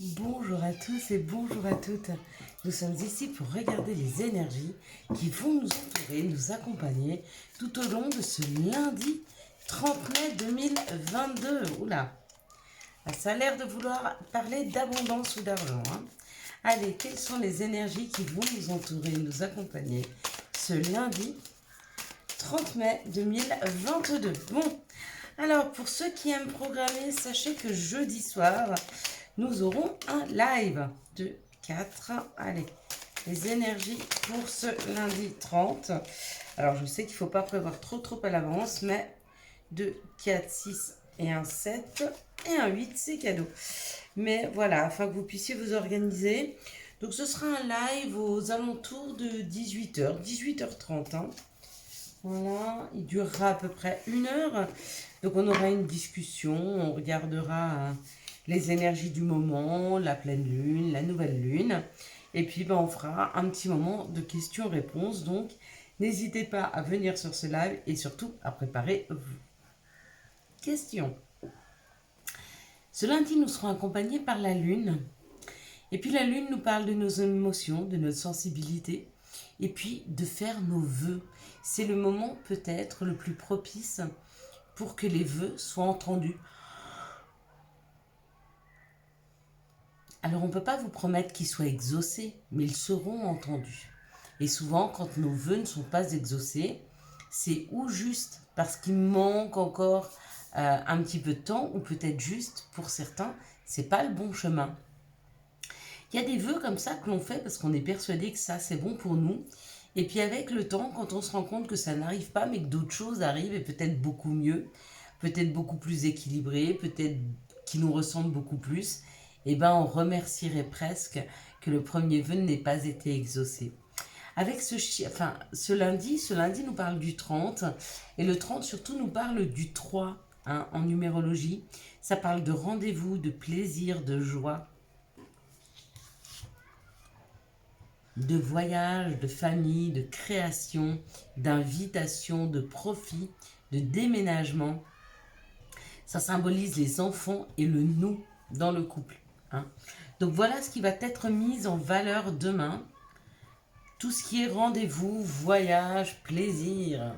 Bonjour à tous et bonjour à toutes. Nous sommes ici pour regarder les énergies qui vont nous entourer, nous accompagner tout au long de ce lundi 30 mai 2022. Oula, ça a l'air de vouloir parler d'abondance ou d'argent. Allez, quelles sont les énergies qui vont nous entourer, nous accompagner ce lundi 30 mai 2022. Bon, alors pour ceux qui aiment programmer, sachez que jeudi soir, nous aurons un live de 4. Allez, les énergies pour ce lundi 30. Alors, je sais qu'il ne faut pas prévoir trop à l'avance, mais 2, 4, 6 et un 7 et un 8, c'est cadeau. Mais voilà, afin que vous puissiez vous organiser. Donc, ce sera un live aux alentours de 18h, 18h30. Voilà, il durera à peu près 1 heure. Donc, on aura une discussion, on regardera les énergies du moment, la pleine lune, la nouvelle lune. Et puis, on fera un petit moment de questions-réponses. Donc, n'hésitez pas à venir sur ce live et surtout à préparer vos questions. Ce lundi, nous serons accompagnés par la lune. Et puis, la lune nous parle de nos émotions, de notre sensibilité. Et puis, de faire nos vœux. C'est le moment peut-être le plus propice pour que les vœux soient entendus. Alors on ne peut pas vous promettre qu'ils soient exaucés, mais ils seront entendus. Et souvent, quand nos vœux ne sont pas exaucés, c'est ou juste parce qu'il manque encore un petit peu de temps, ou peut-être juste, pour certains, c'est pas le bon chemin. Il y a des vœux comme ça que l'on fait parce qu'on est persuadé que ça, c'est bon pour nous. Et puis avec le temps, quand on se rend compte que ça n'arrive pas, mais que d'autres choses arrivent, et peut-être beaucoup mieux, peut-être beaucoup plus équilibrées, peut-être qui nous ressemblent beaucoup plus, eh ben on remercierait presque que le premier vœu n'ait pas été exaucé. Avec ce lundi nous parle du 30, et le 30 surtout nous parle du 3 en numérologie. Ça parle de rendez-vous, de plaisir, de joie, de voyage, de famille, de création, d'invitation, de profit, de déménagement. Ça symbolise les enfants et le nous dans le couple. Donc voilà ce qui va être mis en valeur demain. Tout ce qui est rendez-vous, voyage, plaisir.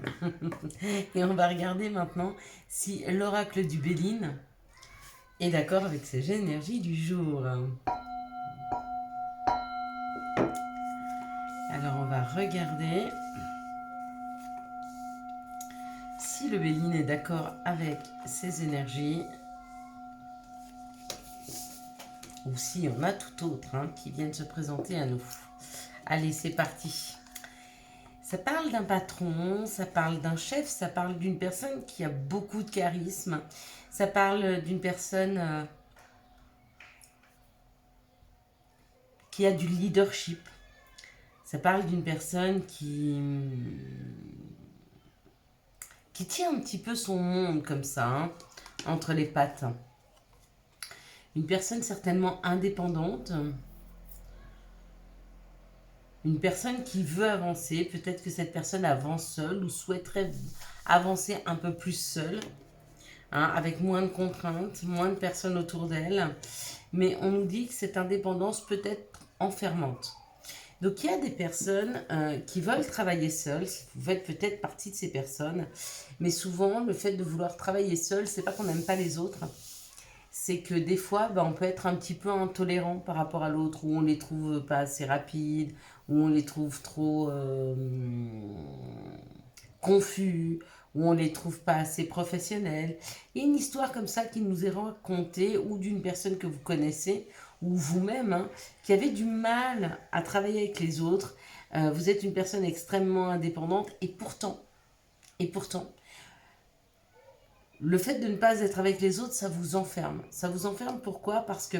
Et on va regarder maintenant si l'oracle du Béline est d'accord avec ces énergies du jour. Alors on va regarder si le Béline est d'accord avec ces énergies ou si on a tout autre qui viennent se présenter à nous. Allez, c'est parti. Ça parle d'un patron, ça parle d'un chef, ça parle d'une personne qui a beaucoup de charisme, ça parle d'une personne qui a du leadership, ça parle d'une personne qui tient un petit peu son monde comme ça, entre les pattes. Une personne certainement indépendante, une personne qui veut avancer. Peut-être que cette personne avance seule ou souhaiterait avancer un peu plus seule, avec moins de contraintes, moins de personnes autour d'elle. Mais on nous dit que cette indépendance peut être enfermante. Donc il y a des personnes qui veulent travailler seules. Vous faites peut-être partie de ces personnes. Mais souvent, le fait de vouloir travailler seul, c'est pas qu'on n'aime pas les autres. C'est que des fois, on peut être un petit peu intolérant par rapport à l'autre, où on les trouve pas assez rapides, où on les trouve trop confus, où on les trouve pas assez professionnels. Et une histoire comme ça qui nous est racontée, ou d'une personne que vous connaissez, ou vous-même, qui avait du mal à travailler avec les autres. Vous êtes une personne extrêmement indépendante, et pourtant, le fait de ne pas être avec les autres, ça vous enferme. Ça vous enferme pourquoi? Parce que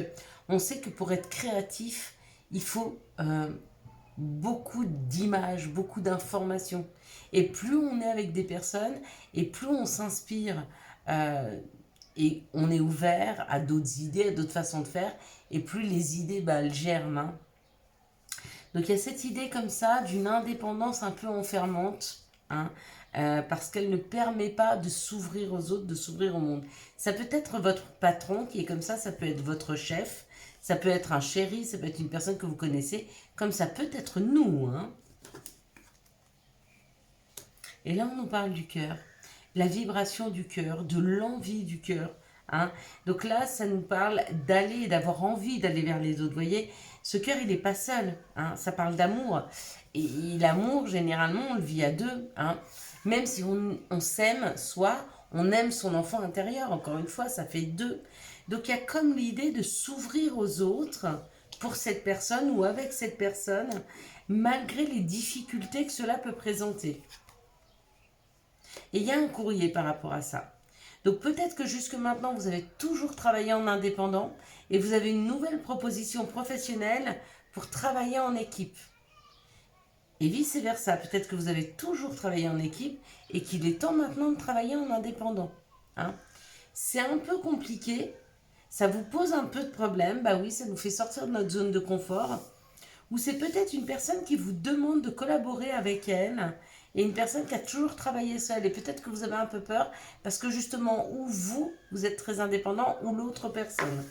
on sait que pour être créatif, il faut beaucoup d'images, beaucoup d'informations. Et plus on est avec des personnes, et plus on s'inspire, et on est ouvert à d'autres idées, à d'autres façons de faire, et plus les idées, elles germent. Donc il y a cette idée comme ça d'une indépendance un peu enfermante, parce qu'elle ne permet pas de s'ouvrir aux autres, de s'ouvrir au monde. Ça peut être votre patron qui est comme ça peut être votre chef, Ça peut être un chéri, ça peut être une personne que vous connaissez, comme ça peut être nous. Hein. Et là, on nous parle du cœur, la vibration du cœur, de l'envie du cœur. Hein. Donc là, ça nous parle d'aller, d'avoir envie d'aller vers les autres. Vous voyez, ce cœur, il n'est pas seul. Hein. Ça parle d'amour. Et l'amour, généralement, on le vit à deux. Hein. Même si on s'aime, soit on aime son enfant intérieur. Encore une fois, ça fait deux. Donc il y a comme l'idée de s'ouvrir aux autres pour cette personne ou avec cette personne, malgré les difficultés que cela peut présenter. Et il y a un courrier par rapport à ça. Donc peut-être que jusque maintenant, vous avez toujours travaillé en indépendant et vous avez une nouvelle proposition professionnelle pour travailler en équipe. Et vice-versa, peut-être que vous avez toujours travaillé en équipe et qu'il est temps maintenant de travailler en indépendant. Hein. C'est un peu compliqué, ça vous pose un peu de problème, bah oui, ça nous fait sortir de notre zone de confort. Ou c'est peut-être une personne qui vous demande de collaborer avec elle et une personne qui a toujours travaillé seule. Et peut-être que vous avez un peu peur parce que justement, ou vous êtes très indépendant ou l'autre personne.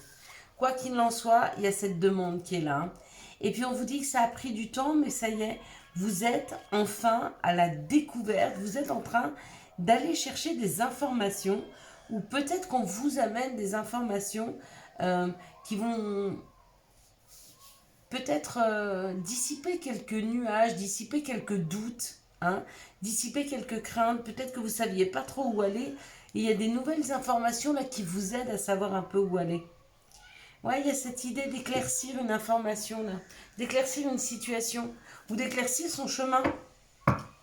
Quoi qu'il en soit, il y a cette demande qui est là. Et puis on vous dit que ça a pris du temps, mais ça y est, vous êtes enfin à la découverte. Vous êtes en train d'aller chercher des informations ou peut-être qu'on vous amène des informations qui vont peut-être dissiper quelques nuages, dissiper quelques doutes, hein, dissiper quelques craintes. Peut-être que vous ne saviez pas trop où aller. Et il y a des nouvelles informations là qui vous aident à savoir un peu où aller. Ouais, il y a cette idée d'éclaircir une information, là, d'éclaircir une situation, ou d'éclaircir son chemin.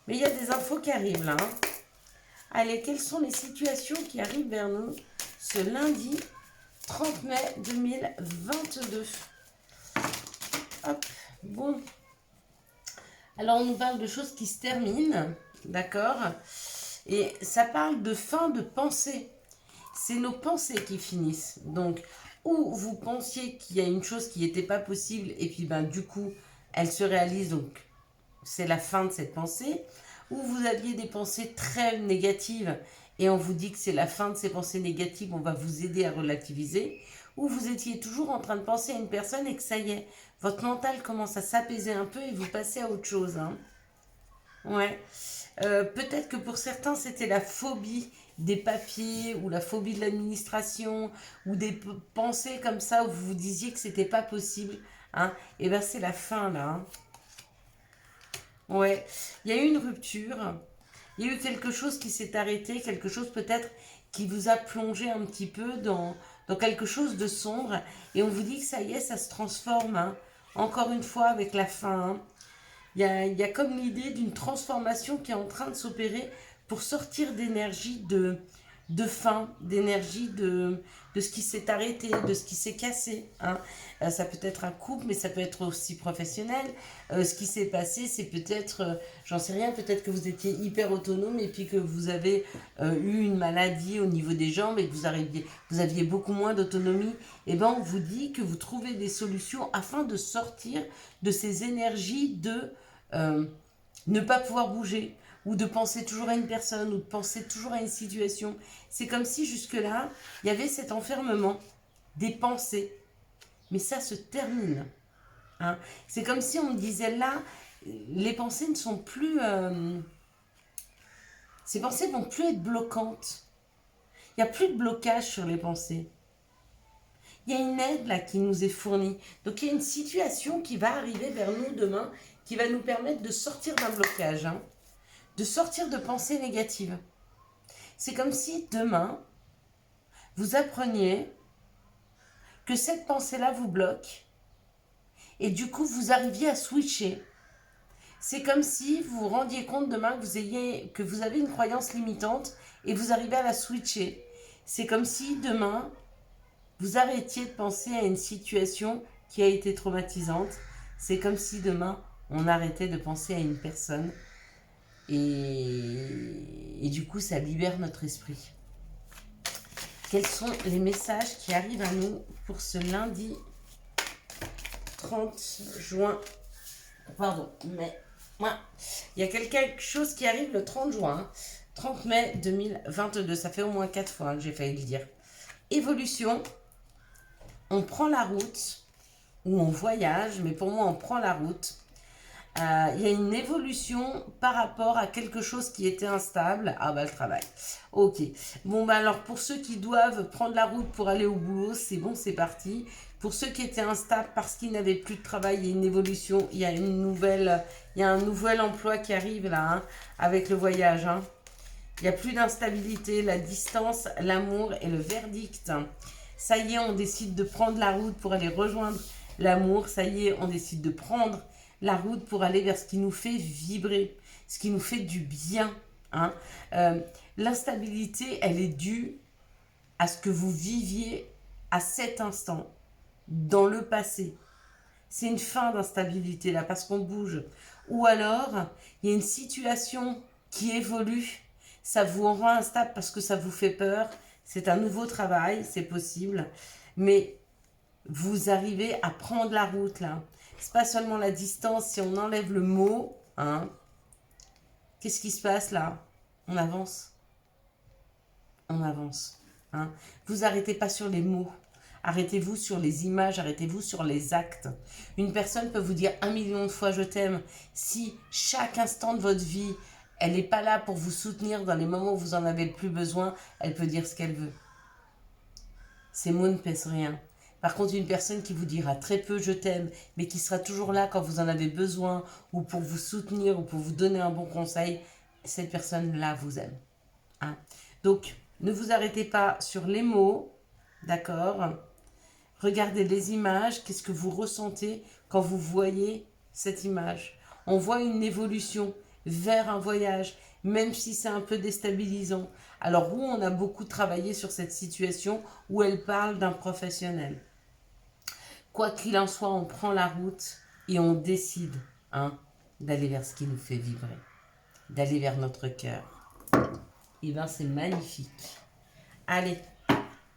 Mais il y a des infos qui arrivent là. Hein. Allez, quelles sont les situations qui arrivent vers nous ce lundi 30 mai 2022 ? Hop, bon. Alors, on nous parle de choses qui se terminent, d'accord ? Et ça parle de fin de pensée. C'est nos pensées qui finissent. Donc, ou vous pensiez qu'il y a une chose qui n'était pas possible et puis ben, du coup, elle se réalise, donc c'est la fin de cette pensée. Ou vous aviez des pensées très négatives et on vous dit que c'est la fin de ces pensées négatives, on va vous aider à relativiser. Ou vous étiez toujours en train de penser à une personne et que ça y est, votre mental commence à s'apaiser un peu et vous passez à autre chose. Hein. Ouais. Peut-être que pour certains, c'était la phobie des papiers ou la phobie de l'administration ou des pensées comme ça où vous vous disiez que c'était pas possible. Hein. Et bien, c'est la fin là. Hein. Ouais. Il y a eu une rupture. Il y a eu quelque chose qui s'est arrêté, quelque chose peut-être qui vous a plongé un petit peu dans quelque chose de sombre. Et on vous dit que ça y est, ça se transforme. Hein. Encore une fois, avec la fin. Hein. Il y a comme l'idée d'une transformation qui est en train de s'opérer pour sortir d'énergie de fin, d'énergie de ce qui s'est arrêté, de ce qui s'est cassé. Hein. Ça peut être un couple, mais ça peut être aussi professionnel. Ce qui s'est passé, c'est peut-être, j'en sais rien, peut-être que vous étiez hyper autonome et puis que vous avez eu une maladie au niveau des jambes et que vous aviez beaucoup moins d'autonomie. Et bien, on vous dit que vous trouvez des solutions afin de sortir de ces énergies de ne pas pouvoir bouger ou de penser toujours à une personne ou de penser toujours à une situation. C'est comme si jusque-là, il y avait cet enfermement des pensées. Mais ça se termine. Hein. C'est comme si on me disait là, les pensées ne sont plus... ces pensées vont plus être bloquantes. Il n'y a plus de blocage sur les pensées. Il y a une aide là qui nous est fournie. Donc il y a une situation qui va arriver vers nous demain qui va nous permettre de sortir d'un blocage, hein, de sortir de pensées négatives. C'est comme si demain, vous appreniez que cette pensée-là vous bloque et du coup, vous arriviez à switcher. C'est comme si vous vous rendiez compte demain que vous avez une croyance limitante et vous arrivez à la switcher. C'est comme si demain, vous arrêtiez de penser à une situation qui a été traumatisante. C'est comme si demain, on arrêtait de penser à une personne et du coup, ça libère notre esprit. Quels sont les messages qui arrivent à nous pour ce lundi 30 juin? Pardon, mais voilà. Il y a quelque chose qui arrive le 30 juin, 30 mai 2022. Ça fait au moins 4 fois que j'ai failli le dire. Évolution. On prend la route ou on voyage, mais pour moi, on prend la route. Il y a une évolution par rapport à quelque chose qui était instable. Ah bah le travail. Ok. Bon bah alors pour ceux qui doivent prendre la route pour aller au boulot, c'est bon, c'est parti. Pour ceux qui étaient instables parce qu'ils n'avaient plus de travail, il y a une évolution, il y a un nouvel emploi qui arrive là, hein, avec le voyage. Hein. Il n'y a plus d'instabilité, la distance, l'amour et le verdict. Ça y est, on décide de prendre la route pour aller rejoindre l'amour. Ça y est, on décide de prendre la route pour aller vers ce qui nous fait vibrer, ce qui nous fait du bien. Hein. L'instabilité, elle est due à ce que vous viviez à cet instant, dans le passé. C'est une fin d'instabilité là, parce qu'on bouge. Ou alors, il y a une situation qui évolue, ça vous rend instable parce que ça vous fait peur. C'est un nouveau travail, c'est possible. Mais vous arrivez à prendre la route là. C'est pas seulement la distance, si on enlève le mot, hein, qu'est-ce qui se passe là? On avance. On avance. Hein. Vous arrêtez pas sur les mots. Arrêtez-vous sur les images, arrêtez-vous sur les actes. Une personne peut vous dire 1 million de fois je t'aime. Si chaque instant de votre vie, elle n'est pas là pour vous soutenir dans les moments où vous en avez le plus besoin, elle peut dire ce qu'elle veut. Ces mots ne pèsent rien. Par contre, une personne qui vous dira très peu je t'aime, mais qui sera toujours là quand vous en avez besoin, ou pour vous soutenir, ou pour vous donner un bon conseil, cette personne-là vous aime. Hein. Donc, ne vous arrêtez pas sur les mots, d'accord? Regardez les images, qu'est-ce que vous ressentez quand vous voyez cette image? On voit une évolution vers un voyage, même si c'est un peu déstabilisant. Alors, où on a beaucoup travaillé sur cette situation où elle parle d'un professionnel. Quoi qu'il en soit, on prend la route et on décide hein, d'aller vers ce qui nous fait vibrer, d'aller vers notre cœur. Et bien, c'est magnifique. Allez,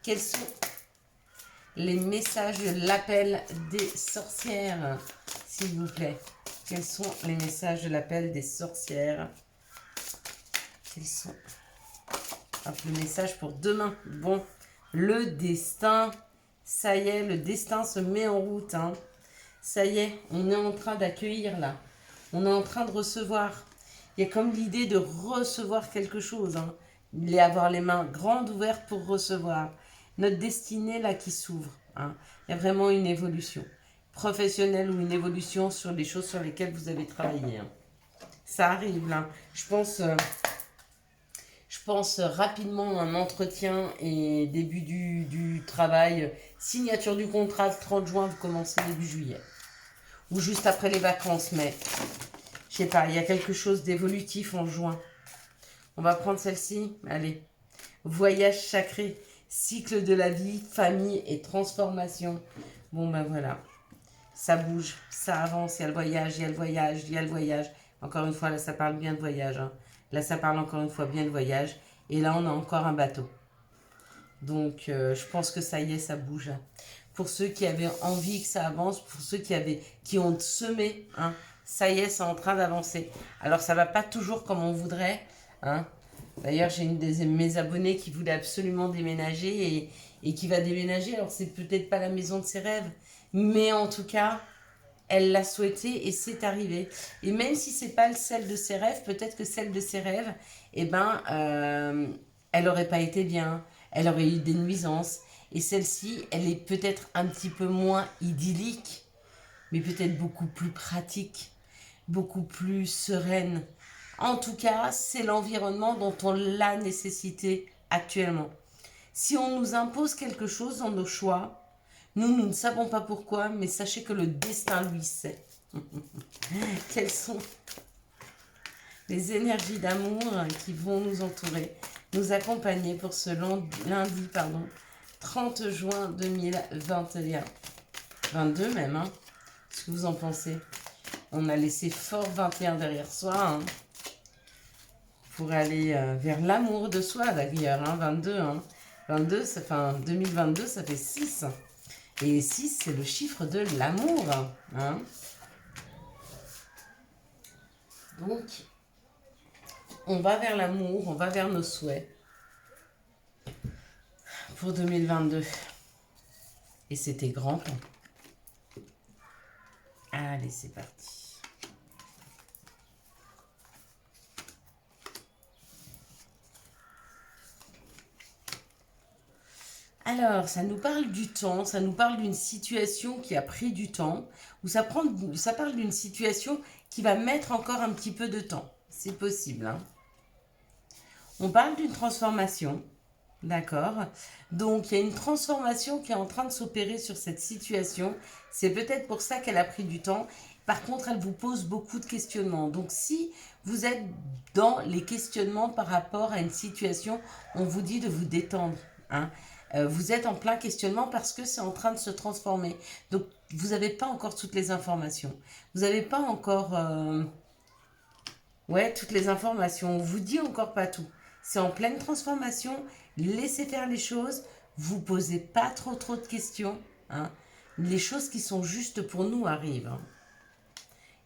quels sont les messages de l'appel des sorcières, s'il vous plaît? Quels sont les messages de l'appel des sorcières? Quels sont le message pour demain? Bon, le destin. Ça y est, le destin se met en route. Hein. Ça y est, on est en train d'accueillir là. On est en train de recevoir. Il y a comme l'idée de recevoir quelque chose. Hein. Avoir les mains grandes ouvertes pour recevoir. Notre destinée là qui s'ouvre. Hein. Il y a vraiment une évolution professionnelle ou une évolution sur les choses sur lesquelles vous avez travaillé. Hein. Ça arrive là. Je pense rapidement à un entretien et début du travail. Signature du contrat le 30 juin, vous commencez début juillet. Ou juste après les vacances, mais je sais pas, il y a quelque chose d'évolutif en juin. On va prendre celle-ci. Allez. Voyage sacré, cycle de la vie, famille et transformation. Bon ben voilà. Ça bouge, ça avance, il y a le voyage, il y a le voyage, il y a le voyage. Encore une fois, là, ça parle bien de voyage. Hein. Là, ça parle encore une fois bien de voyage. Et là, on a encore un bateau. Donc, je pense que ça y est, ça bouge. Pour ceux qui avaient envie que ça avance, pour ceux qui ont semé, hein, ça y est, c'est en train d'avancer. Alors, ça ne va pas toujours comme on voudrait. Hein. D'ailleurs, j'ai une de mes abonnées qui voulait absolument déménager et qui va déménager. Alors, c'est peut-être pas la maison de ses rêves. Mais en tout cas, elle l'a souhaité et c'est arrivé. Et même si c'est pas celle de ses rêves, peut-être que celle de ses rêves, eh ben, elle n'aurait pas été bien. Elle aurait eu des nuisances. Et celle-ci, elle est peut-être un petit peu moins idyllique, mais peut-être beaucoup plus pratique, beaucoup plus sereine. En tout cas, c'est l'environnement dont on l'a nécessité actuellement. Si on nous impose quelque chose dans nos choix, nous ne savons pas pourquoi, mais sachez que le destin, lui, sait. Quelles sont les énergies d'amour qui vont nous entourer, nous accompagner pour ce lundi 30 juin 2021. 22 même, hein. Qu'est-ce que vous en pensez? On a laissé fort 21 derrière soi, hein, pour aller vers l'amour de soi d'ailleurs, hein, 22, hein. 22, ça fait 2022, ça fait 6. Et 6, c'est le chiffre de l'amour. Hein. Donc, on va vers l'amour, on va vers nos souhaits pour 2022. Et c'était grand plan. Allez, c'est parti. Alors, ça nous parle du temps, ça nous parle d'une situation qui a pris du temps, ou ça parle d'une situation qui va mettre encore un petit peu de temps. C'est possible, hein. On parle d'une transformation, d'accord? Donc, il y a une transformation qui est en train de s'opérer sur cette situation. C'est peut-être pour ça qu'elle a pris du temps. Par contre, elle vous pose beaucoup de questionnements. Donc, si vous êtes dans les questionnements par rapport à une situation, on vous dit de vous détendre, hein. Vous êtes en plein questionnement parce que c'est en train de se transformer. Donc, vous n'avez pas encore toutes les informations. Vous n'avez pas encore... ouais, toutes les informations. On vous dit encore pas tout. C'est en pleine transformation. Laissez faire les choses. Vous posez pas trop de questions, hein. Les choses qui sont justes pour nous arrivent, hein.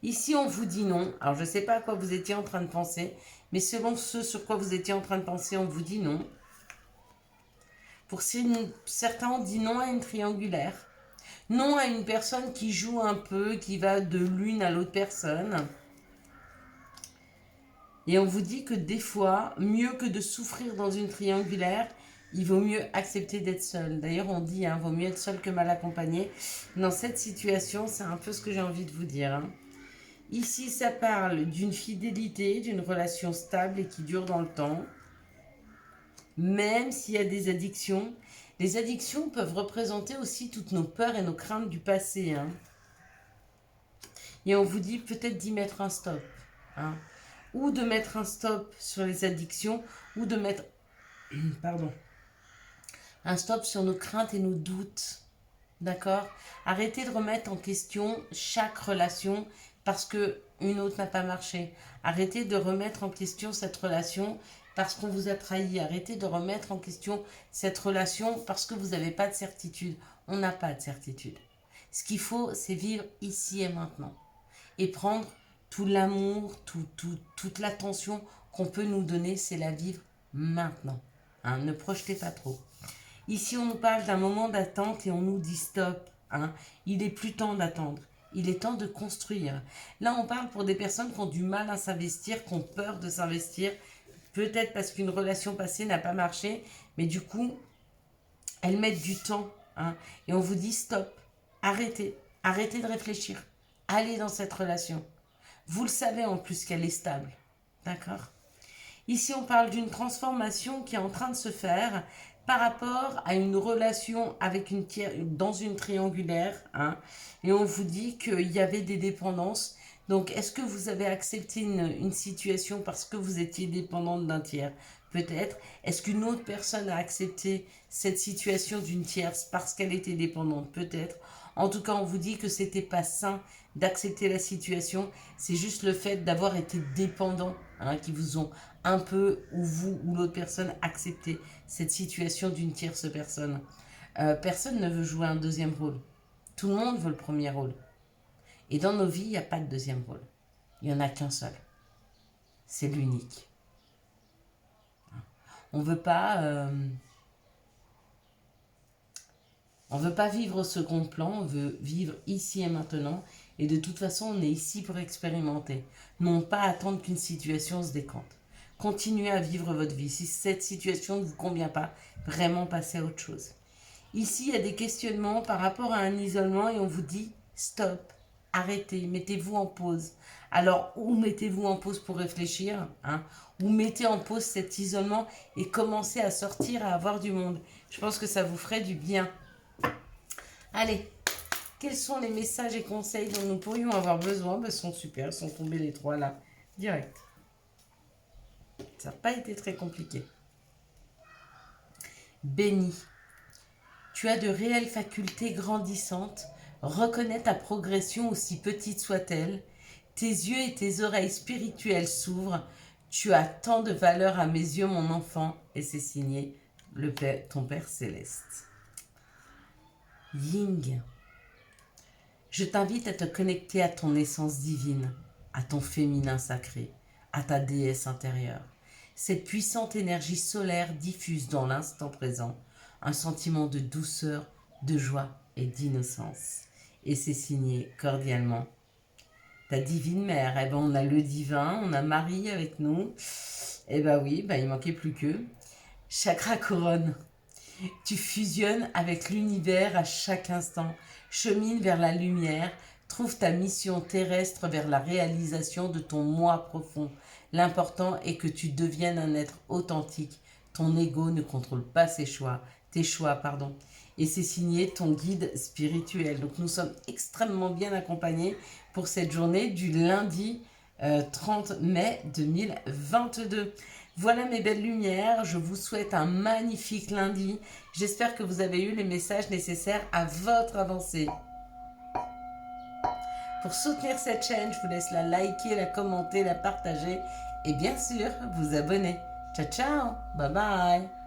Ici, on vous dit non. Alors, je ne sais pas à quoi vous étiez en train de penser, mais selon ce sur quoi vous étiez en train de penser, on vous dit non. Pour certains, on dit non à une triangulaire. Non à une personne qui joue un peu, qui va de l'une à l'autre personne. Et on vous dit que des fois, mieux que de souffrir dans une triangulaire, il vaut mieux accepter d'être seul. D'ailleurs, on dit, vaut mieux être seul que mal accompagné. Dans cette situation, c'est un peu ce que j'ai envie de vous dire, hein. Ici, ça parle d'une fidélité, d'une relation stable et qui dure dans le temps. Même s'il y a des addictions. Les addictions peuvent représenter aussi toutes nos peurs et nos craintes du passé, hein. Et on vous dit peut-être d'y mettre un stop, hein. Ou de mettre un stop sur les addictions, ou de mettre un stop sur nos craintes et nos doutes. D'accord? Arrêtez de remettre en question chaque relation parce que une autre n'a pas marché. Arrêtez de remettre en question cette relation parce qu'on vous a trahi. Arrêtez de remettre en question cette relation parce que vous n'avez pas de certitude. On n'a pas de certitude. Ce qu'il faut, c'est vivre ici et maintenant. Et prendre tout l'amour, toute l'attention qu'on peut nous donner, c'est la vivre maintenant, hein. Ne projetez pas trop. Ici, on nous parle d'un moment d'attente et on nous dit stop, hein. Il est plus temps d'attendre. Il est temps de construire. Là, on parle pour des personnes qui ont du mal à s'investir, qui ont peur de s'investir. Peut-être parce qu'une relation passée n'a pas marché, mais du coup, elles mettent du temps, hein. Et on vous dit stop, arrêtez, arrêtez de réfléchir. Allez dans cette relation. Vous le savez en plus qu'elle est stable. D'accord? Ici, on parle d'une transformation qui est en train de se faire par rapport à une relation avec dans une triangulaire, hein, et on vous dit qu'il y avait des dépendances. Donc, est-ce que vous avez accepté une situation parce que vous étiez dépendante d'un tiers? Peut-être. Est-ce qu'une autre personne a accepté cette situation d'une tierce parce qu'elle était dépendante? Peut-être. En tout cas, on vous dit que c'était pas sain d'accepter la situation. C'est juste le fait d'avoir été dépendant, hein, qui vous ont un peu, ou vous, ou l'autre personne, accepté cette situation d'une tierce personne. Personne ne veut jouer un deuxième rôle. Tout le monde veut le premier rôle. Et dans nos vies, il n'y a pas de deuxième rôle. Il n'y en a qu'un seul. C'est l'unique. On veut pas vivre au second plan, on veut vivre ici et maintenant. Et de toute façon, on est ici pour expérimenter. Non pas attendre qu'une situation se décante. Continuez à vivre votre vie. Si cette situation ne vous convient pas, vraiment passez à autre chose. Ici, il y a des questionnements par rapport à un isolement et on vous dit stop, arrêtez, mettez-vous en pause. Alors, ou mettez-vous en pause pour réfléchir, hein, ou mettez en pause cet isolement et commencez à sortir, à avoir du monde. Je pense que ça vous ferait du bien. Allez, quels sont les messages et conseils dont nous pourrions avoir besoin? Ils sont super, ils sont tombés les trois là, direct. Ça n'a pas été très compliqué. Béni. Tu as de réelles facultés grandissantes. Reconnais ta progression aussi petite soit-elle. Tes yeux et tes oreilles spirituelles s'ouvrent. Tu as tant de valeur à mes yeux, mon enfant. Et c'est signé ton Père Céleste. Ying. Je t'invite à te connecter à ton essence divine, à ton féminin sacré, à ta déesse intérieure. Cette puissante énergie solaire diffuse dans l'instant présent un sentiment de douceur, de joie et d'innocence. Et c'est signé cordialement ta divine mère. Eh ben, on a le divin, on a Marie avec nous. Eh ben oui, ben, il manquait plus que. Chakra couronne. Tu fusionnes avec l'univers à chaque instant. Chemine vers la lumière. Trouve ta mission terrestre vers la réalisation de ton moi profond. L'important est que tu deviennes un être authentique. Ton ego ne contrôle pas tes choix, pardon. Et c'est signé ton guide spirituel. Donc nous sommes extrêmement bien accompagnés pour cette journée du lundi 30 mai 2022. Voilà mes belles lumières, je vous souhaite un magnifique lundi. J'espère que vous avez eu les messages nécessaires à votre avancée. Pour soutenir cette chaîne, je vous laisse la liker, la commenter, la partager et bien sûr vous abonner. Ciao ciao, bye bye.